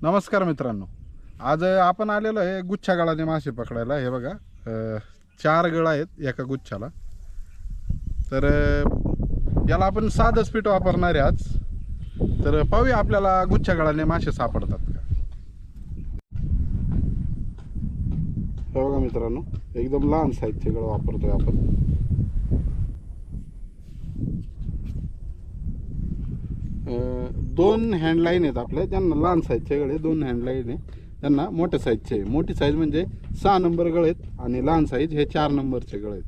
नमस्कार मित्रांनो. आज आपण आलेलो आहे गुच्छा गळाने मासे पकडायला. हे बघा, 4 गळ आहेत एका गुच्छाला. तर याला आपण साधं स्पीट वापरणार आहे आज. तर पाहूया आपल्याला गुच्छा गळाने मासे सापडतात का. हे बघा मित्रांनो, एकदम लहान साईजचे गळ वापरतोय आपण. दोन हँडलाईन आहेत आपल्या, त्यांना लहान साईजचे गळे. दोन हँडलाईन आहे त्यांना मोठ्या साईजचे. मोठी साईज म्हणजे 6 नंबर गळ आहेत आणि लहान साईज हे 4 नंबरचे गळ आहेत.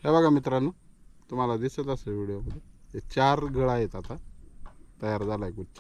हे बघा मित्रांनो, तुम्हाला दिसत असेल व्हिडिओमध्ये, हे 4 गळ आहेत. आता तयार झालाय गुच्छ.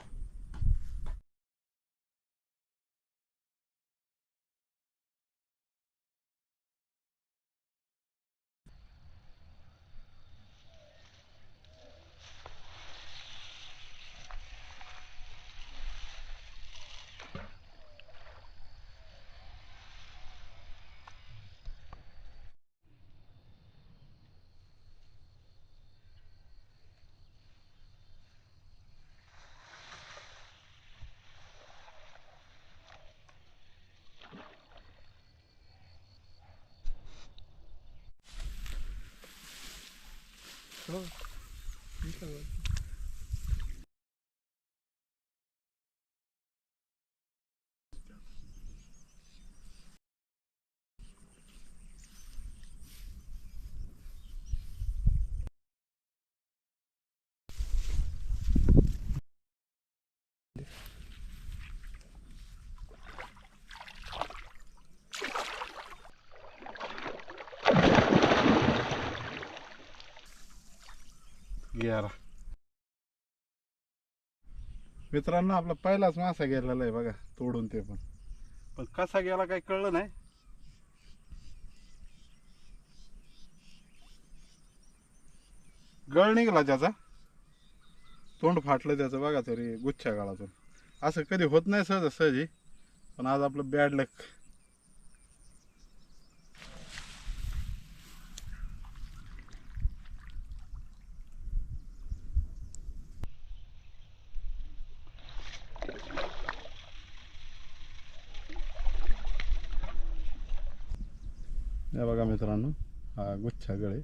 गेला मित्रांनो, आपला पहिलाच मासा गेलेला आहे बघा, तोडून. ते पण कसा गेला काही कळलं नाही. गळ निघाला त्याचा, तोंड फाटलं त्याचं बघा. तरी गुच्छा गळातून असं कधी होत नाही सहजी. पण आज आपलं बॅड लक. हे बघा मित्रांनो, हा गुच्छा गळे.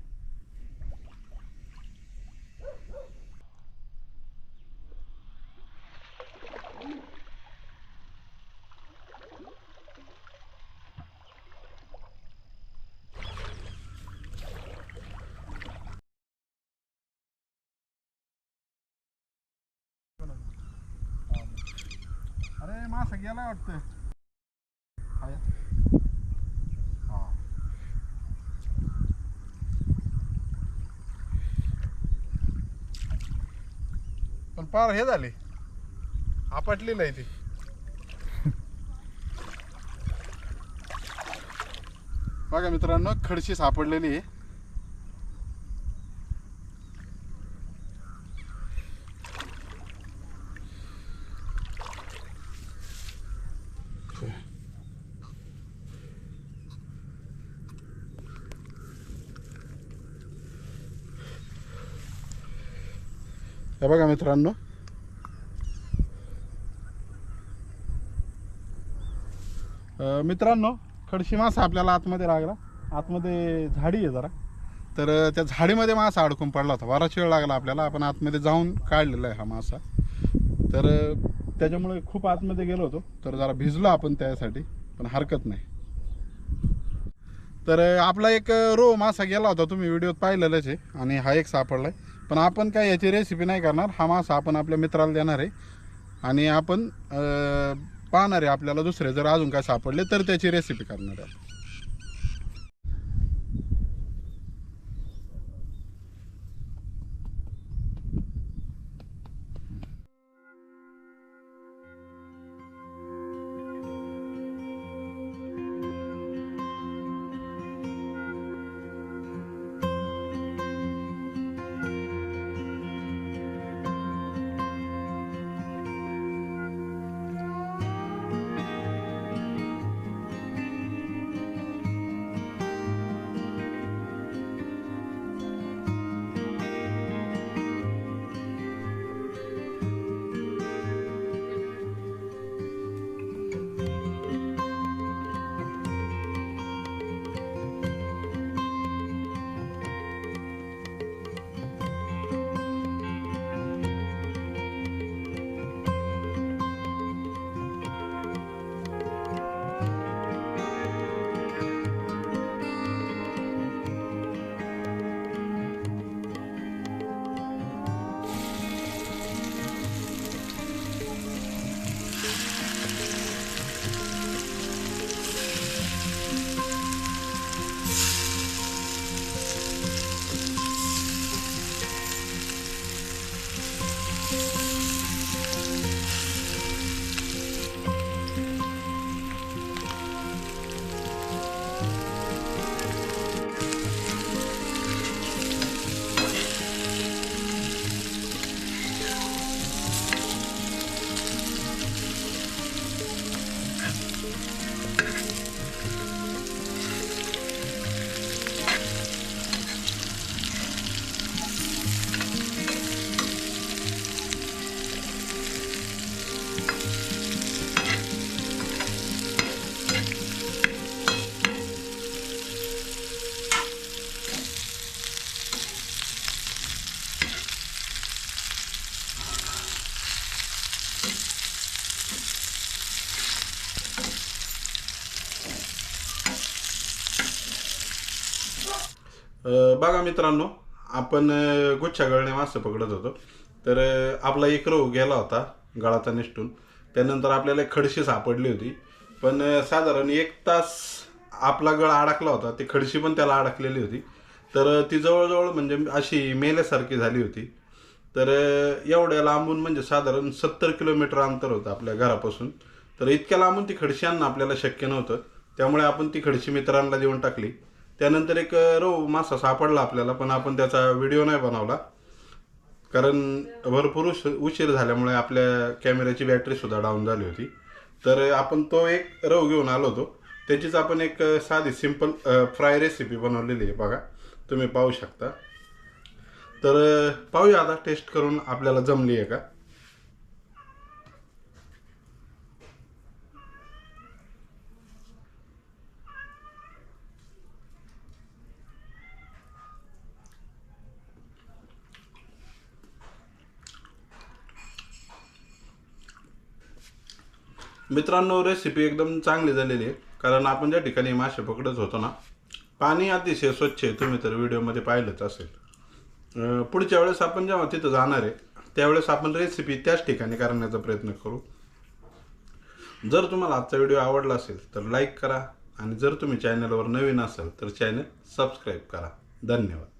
अरे मासा गेला वाटतं. पण पार हे झाले, आपटलेलं आहे ते. बघा मित्रांनो, खडशी सापडलेली आहे. हे बघा मित्रांनो, खडशी मासा आपल्याला आतमध्ये लागला. आतमध्ये झाडी आहे जरा, तर त्या झाडीमध्ये मासा अडकून पडला होता. बराच वेळ लागला आपल्याला. आपण आतमध्ये जाऊन काढलेला आहे हा मासा. तर त्याच्यामुळे खूप आतमध्ये गेलो होतो, तर जरा भिजलो आपण त्यासाठी. पण हरकत नाही. तर आपला एक रो मासा गेला होता, तुम्ही व्हिडिओत पाहिलेलंच आहे. आणि हा एक सापडलाय. पण आपण काय याची रेसिपी नाही करणार. हा मासा आपण आपल्या मित्राला देणार आहे. आणि आपण पाहणार आहे, आपल्याला दुसरे जर अजून काय सापडले तर त्याची रेसिपी करणार आहे. बघा मित्रांनो, आपण गुच्छागळने मासे पकडत होतो. तर आपला एक रोहू गेला होता गळाचा निसटून. त्यानंतर आपल्याला एक खडशी सापडली होती. पण साधारण 1 तास आपला गळ अडकला होता. ती खडशी पण त्याला अडकलेली होती. तर ती जवळजवळ म्हणजे अशी मेल्यासारखी झाली होती. तर एवढ्या लांबून म्हणजे साधारण 70 किलोमीटर अंतर होतं आपल्या घरापासून. तर इतक्या लांबून ती खडशी आणणं आपल्याला शक्य नव्हतं. त्यामुळे आपण ती खडशी मित्रांना देऊन टाकली. त्यानंतर एक रोहू मासा सापडला आपल्याला, पण आपण त्याचा व्हिडिओ नाही बनवला. कारण भरपूर उशीर झाल्यामुळे आपल्या कॅमेऱ्याची बॅटरी सुद्धा डाऊन झाली होती. तर आपण तो एक रोहू घेऊन आलो होतो. त्याचीच आपण एक साधी सिंपल फ्राय रेसिपी बनवलेली आहे. बघा, तुम्ही पाहू शकता. तर पाहूया आता टेस्ट करून आपल्याला जमली आहे का. मित्रांनो, रेसिपी एकदम चांगली झालेली आहे. कारण आपण ज्या ठिकाणी मासे पकडत होतो ना, पाणी अतिशय स्वच्छ आहे. तुम्ही तर व्हिडिओमध्ये पाहिलंच असेल. पुढच्या वेळेस आपण जेव्हा तिथं जाणार आहे त्यावेळेस आपण रेसिपी त्याच ठिकाणी करण्याचा प्रयत्न करू. जर तुम्हाला आजचा व्हिडिओ आवडला असेल तर लाईक करा, आणि जर तुम्ही चॅनलवर नवीन असाल तर चॅनल सबस्क्राईब करा. धन्यवाद.